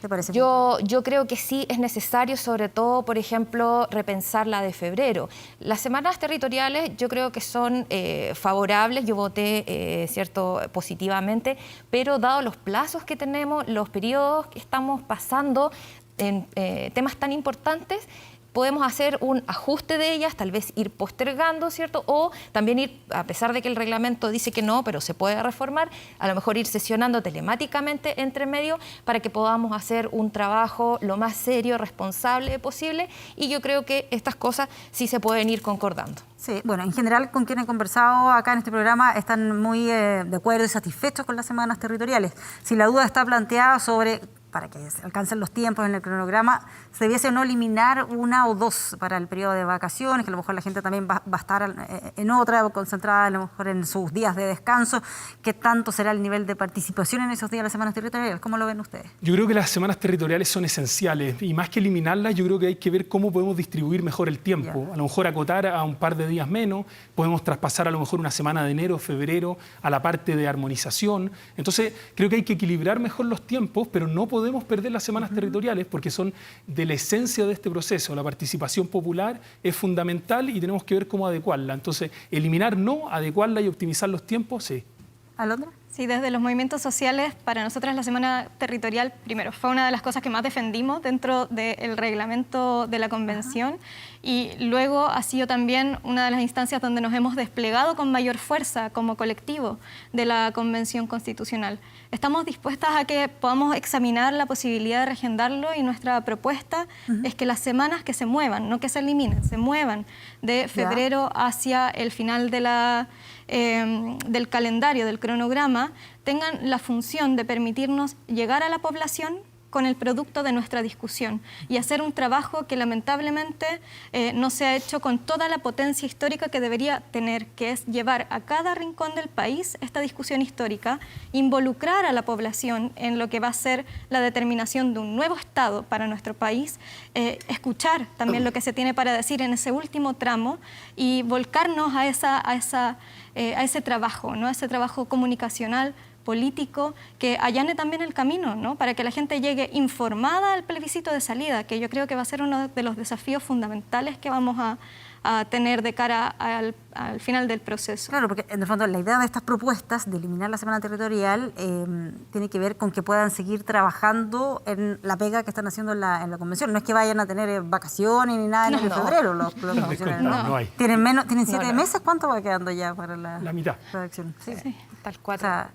te parece? Yo creo que sí es necesario, sobre todo, por ejemplo, repensar la de febrero. Las semanas territoriales yo creo que son favorables, yo voté, cierto, positivamente, pero dado los plazos que tenemos, los periodos que estamos pasando en temas tan importantes, podemos hacer un ajuste de ellas, tal vez ir postergando, ¿cierto? O también ir, a pesar de que el reglamento dice que no, pero se puede reformar, a lo mejor ir sesionando telemáticamente entre medio para que podamos hacer un trabajo lo más serio, responsable posible, y yo creo que estas cosas sí se pueden ir concordando. Sí, bueno, en general con quien he conversado acá en este programa están muy de acuerdo y satisfechos con las semanas territoriales. Si la duda está planteada sobre, para que se alcancen los tiempos en el cronograma, se debiese o no eliminar una o dos para el periodo de vacaciones, que a lo mejor la gente también va a estar en otra, concentrada a lo mejor en sus días de descanso. ¿Qué tanto será el nivel de participación en esos días de las semanas territoriales? ¿Cómo lo ven ustedes? Yo creo que las semanas territoriales son esenciales y más que eliminarlas, yo creo que hay que ver cómo podemos distribuir mejor el tiempo. A lo mejor acotar a un par de días menos, podemos traspasar a lo mejor una semana de enero, febrero, a la parte de armonización. Entonces, creo que hay que equilibrar mejor los tiempos, pero no podemos perder las semanas territoriales porque son de la esencia de este proceso. La participación popular es fundamental y tenemos que ver cómo adecuarla. Entonces, eliminar no, adecuarla y optimizar los tiempos, sí. ¿Alondra? Sí, desde los movimientos sociales, para nosotras la semana territorial, primero, fue una de las cosas que más defendimos dentro del reglamento de la convención y luego ha sido también una de las instancias donde nos hemos desplegado con mayor fuerza como colectivo de la Convención Constitucional. Estamos dispuestas a que podamos examinar la posibilidad de regendarlo y nuestra propuesta es que las semanas que se muevan, no que se eliminen, se muevan de febrero hacia el final de del calendario, del cronograma, tengan la función de permitirnos llegar a la población con el producto de nuestra discusión y hacer un trabajo que lamentablemente no se ha hecho con toda la potencia histórica que debería tener, que es llevar a cada rincón del país esta discusión histórica, involucrar a la población en lo que va a ser la determinación de un nuevo Estado para nuestro país, escuchar también lo que se tiene para decir en ese último tramo y volcarnos a ese trabajo, ¿no? Ese trabajo comunicacional, político que allane también el camino, ¿no? Para que la gente llegue informada al plebiscito de salida, que yo creo que va a ser uno de los desafíos fundamentales que vamos a tener de cara al final del proceso. Claro, porque en el fondo la idea de estas propuestas de eliminar la semana territorial tiene que ver con que puedan seguir trabajando en la pega que están haciendo en la convención. No es que vayan a tener vacaciones ni nada en enero y febrero los funcionarios. No hay. Tienen 7 meses. ¿Cuánto va quedando ya para la mitad redacción? Sí. Tal cual. O sea,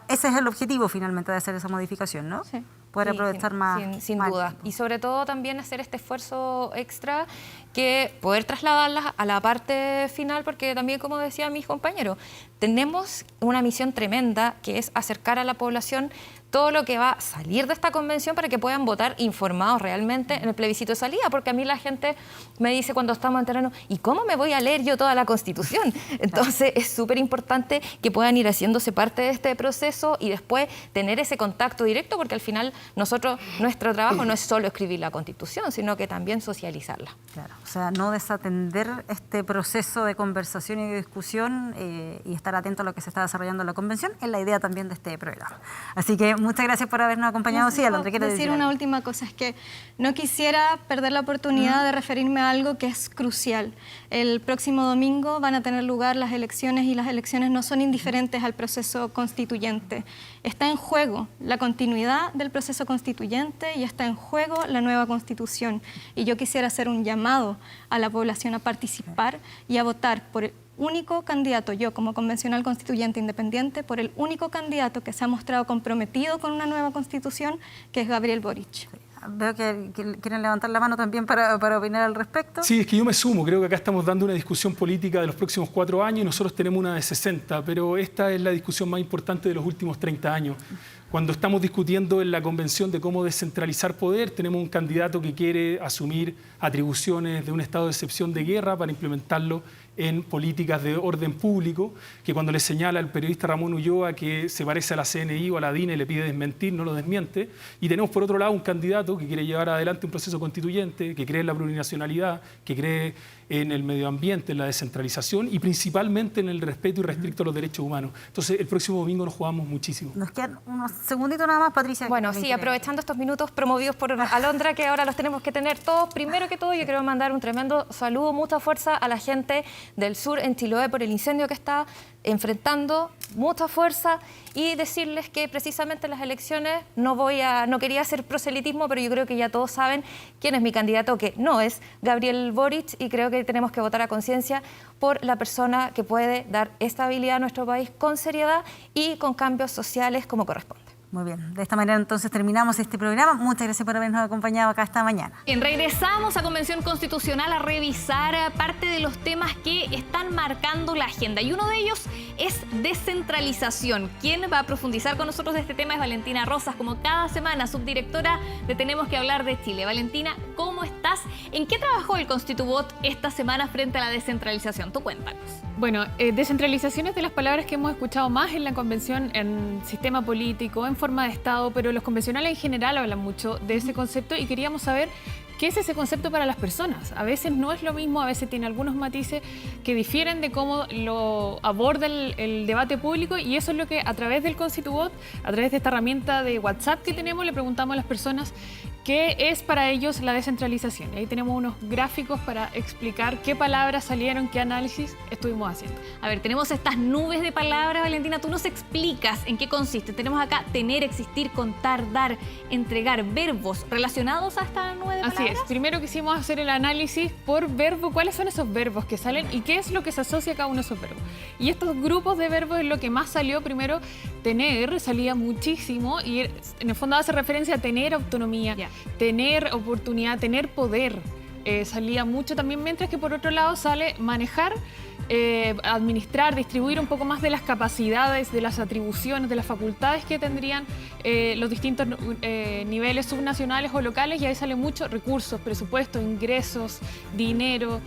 ese es el objetivo finalmente de hacer esa modificación, ¿no? Sí. Poder aprovechar más. Sin duda. Y sobre todo también hacer este esfuerzo extra que poder trasladarlas a la parte final, porque también, como decían mis compañeros, tenemos una misión tremenda que es acercar a la población todo lo que va a salir de esta convención para que puedan votar informados realmente en el plebiscito de salida, porque a mí la gente me dice cuando estamos en terreno, ¿y cómo me voy a leer yo toda la Constitución? Entonces es súper importante que puedan ir haciéndose parte de este proceso y después tener ese contacto directo, porque al final nuestro trabajo no es solo escribir la Constitución, sino que también socializarla. Claro, o sea, no desatender este proceso de conversación y de discusión y estar atento a lo que se está desarrollando en la convención es la idea también de este programa. Así que muchas gracias por habernos acompañado. Sí, Alondra, ¿quieres decir una última cosa? Es que no quisiera perder la oportunidad de referirme a algo que es crucial. El próximo domingo van a tener lugar las elecciones y las elecciones no son indiferentes al proceso constituyente. Está en juego la continuidad del proceso constituyente y está en juego la nueva Constitución. Y yo quisiera hacer un llamado a la población a participar y a votar por el único candidato, yo como convencional constituyente independiente, por el único candidato que se ha mostrado comprometido con una nueva Constitución, que es Gabriel Boric. Veo que quieren levantar la mano también para opinar al respecto. Sí, es que yo me sumo. Creo que acá estamos dando una discusión política de los próximos 4 años y nosotros tenemos una de 60, pero esta es la discusión más importante de los últimos 30 años. Cuando estamos discutiendo en la convención de cómo descentralizar poder, tenemos un candidato que quiere asumir atribuciones de un estado de excepción de guerra para implementarlo en políticas de orden público, que cuando le señala al periodista Ramón Ulloa que se parece a la CNI o a la DINE, le pide desmentir, no lo desmiente. Y tenemos por otro lado un candidato que quiere llevar adelante un proceso constituyente, que cree en la plurinacionalidad, que cree en el medio ambiente, en la descentralización y principalmente en el respeto irrestricto a los derechos humanos. Entonces, el próximo domingo nos jugamos muchísimo. Nos quedan unos segunditos nada más, Patricia. Bueno, sí, aprovechando estos minutos promovidos por Alondra, que ahora los tenemos que tener todos. Primero que todo, yo quiero mandar un tremendo saludo, mucha fuerza a la gente del sur en Chiloé por el incendio que está enfrentando, mucha fuerza, y decirles que precisamente en las elecciones no quería hacer proselitismo, pero yo creo que ya todos saben quién es mi candidato, que no es Gabriel Boric, y creo que tenemos que votar a conciencia por la persona que puede dar estabilidad a nuestro país con seriedad y con cambios sociales como corresponde. Muy bien, de esta manera entonces terminamos este programa. Muchas gracias por habernos acompañado acá esta mañana. Bien, regresamos a Convención Constitucional a revisar parte de los temas que están marcando la agenda y uno de ellos es descentralización. Quien va a profundizar con nosotros de este tema es Valentina Rosas, como cada semana, subdirectora de Tenemos que Hablar de Chile. Valentina, ¿cómo estás? ¿En qué trabajó el Constitubot esta semana frente a la descentralización? Tú cuéntanos. Bueno, descentralización es de las palabras que hemos escuchado más en la convención, en sistema político, en forma de Estado, pero los convencionales en general hablan mucho de ese concepto y queríamos saber qué es ese concepto para las personas. A veces no es lo mismo, a veces tiene algunos matices que difieren de cómo lo aborda el debate público, y eso es lo que a través del Constitubot, a través de esta herramienta de WhatsApp que tenemos, le preguntamos a las personas qué es para ellos la descentralización. Y ahí tenemos unos gráficos para explicar qué palabras salieron, qué análisis estuvimos haciendo. A ver, tenemos estas nubes de palabras, Valentina, tú nos explicas en qué consiste. Tenemos acá tener, existir, contar, dar, entregar, verbos relacionados a esta nube de palabras. Así es. Primero quisimos hacer el análisis por verbo, cuáles son esos verbos que salen y qué es lo que se asocia a cada uno de esos verbos. Y estos grupos de verbos es lo que más salió. Primero, tener, salía muchísimo y en el fondo hace referencia a tener autonomía, tener oportunidad, tener poder. Salía mucho también, mientras que por otro lado sale manejar, administrar, distribuir un poco más de las capacidades, de las atribuciones, de las facultades que tendrían los distintos niveles subnacionales o locales, y ahí sale mucho recursos, presupuestos, ingresos, dinero,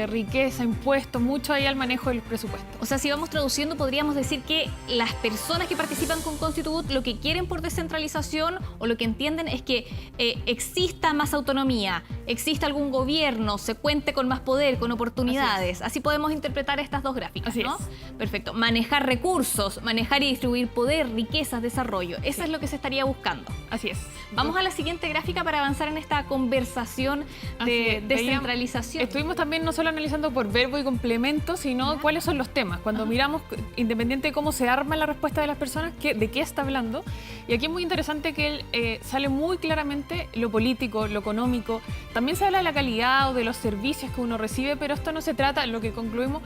riqueza, impuestos, mucho ahí al manejo del presupuesto. O sea, si vamos traduciendo, podríamos decir que las personas que participan con Constitubot lo que quieren por descentralización o lo que entienden es que exista más autonomía, exista algún gobierno, se cuente con más poder, con oportunidades. Así podemos interpretar estas dos gráficas, Así ¿no? es. Perfecto. Manejar recursos, manejar y distribuir poder, riquezas, desarrollo. Eso es lo que se estaría buscando. Así es. Vamos a la siguiente gráfica para avanzar en esta conversación de descentralización. Estuvimos también no solo analizando por verbo y complemento, sino cuáles son los temas. Cuando miramos, independiente de cómo se arma la respuesta de las personas, de qué está hablando. Y aquí es muy interesante que él sale muy claramente lo político, lo económico. También se habla de la calidad o de los servicios que uno recibe, pero esto no se trata, lo que concluimos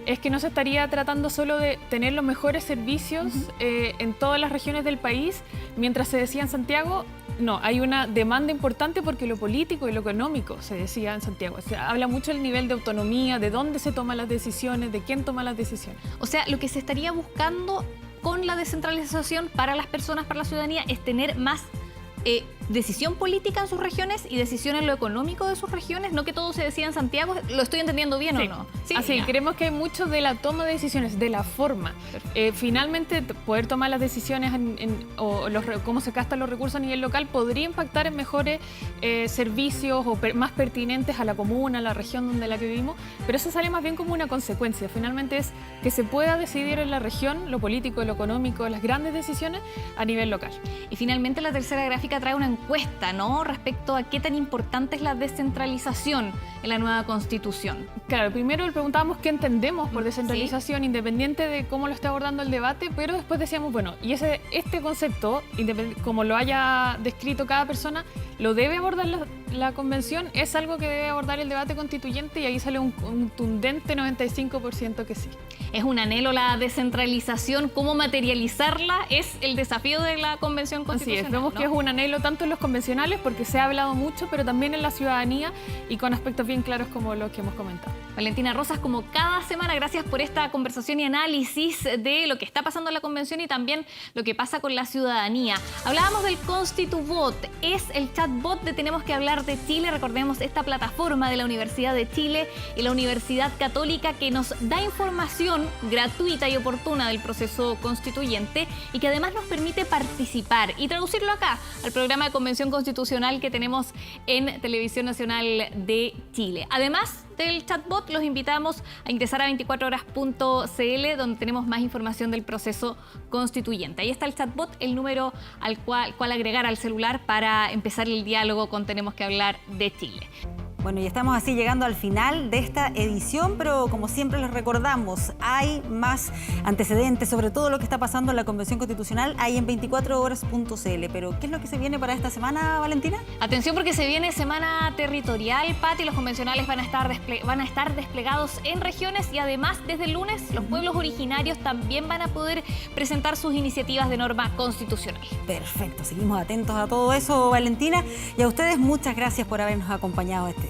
es que no se estaría tratando solo de tener los mejores servicios en todas las regiones del país, mientras se decía en Santiago. No, hay una demanda importante porque lo político y lo económico, se decía en Santiago. Se habla mucho del nivel de autonomía, de dónde se toman las decisiones, de quién toma las decisiones. O sea, lo que se estaría buscando con la descentralización para las personas, para la ciudadanía, es tener más decisión política en sus regiones y decisión en lo económico de sus regiones, no que todo se decida en Santiago. ¿Lo estoy entendiendo bien o no? Sí, así, creemos que hay mucho de la toma de decisiones, de la forma. Finalmente, poder tomar las decisiones cómo se gastan los recursos a nivel local podría impactar en mejores servicios o más pertinentes a la comuna, a la región donde la que vivimos, pero eso sale más bien como una consecuencia. Finalmente es que se pueda decidir en la región lo político, lo económico, las grandes decisiones a nivel local. Y finalmente la tercera gráfica trae una encuesta, ¿no?, respecto a qué tan importante es la descentralización en la nueva Constitución. Claro, primero le preguntábamos qué entendemos por descentralización, independiente de cómo lo esté abordando el debate, pero después decíamos, bueno, y este concepto, como lo haya descrito cada persona, ¿lo debe abordar la convención? ¿Es algo que debe abordar el debate constituyente? Y ahí sale un contundente 95% que sí. Es un anhelo la descentralización. ¿Cómo materializarla? Es el desafío de la Convención Constitucional. Así es, vemos que es un anhelo tanto en los convencionales, porque se ha hablado mucho, pero también en la ciudadanía y con aspectos bien claros como los que hemos comentado. Valentina Rosas, como cada semana, gracias por esta conversación y análisis de lo que está pasando en la Convención y también lo que pasa con la ciudadanía. Hablábamos del ConstituBot, es el chatbot de Tenemos que Hablar de Chile. Recordemos esta plataforma de la Universidad de Chile y la Universidad Católica que nos da información gratuita y oportuna del proceso constituyente y que además nos permite participar y traducirlo acá al programa de Convención Constitucional que tenemos en Televisión Nacional de Chile. Además del chatbot, los invitamos a ingresar a 24horas.cl, donde tenemos más información del proceso constituyente. Ahí está el chatbot, el número al cual agregar al celular para empezar el diálogo con Tenemos que Hablar de Chile. Bueno, y estamos así llegando al final de esta edición, pero como siempre les recordamos, hay más antecedentes sobre todo lo que está pasando en la Convención Constitucional, hay en 24horas.cl. Pero, ¿qué es lo que se viene para esta semana, Valentina? Atención, porque se viene semana territorial, Pati. Los convencionales van a estar desplegados en regiones y además desde el lunes los pueblos originarios también van a poder presentar sus iniciativas de norma constitucional. Perfecto, seguimos atentos a todo eso, Valentina. Y a ustedes muchas gracias por habernos acompañado este día.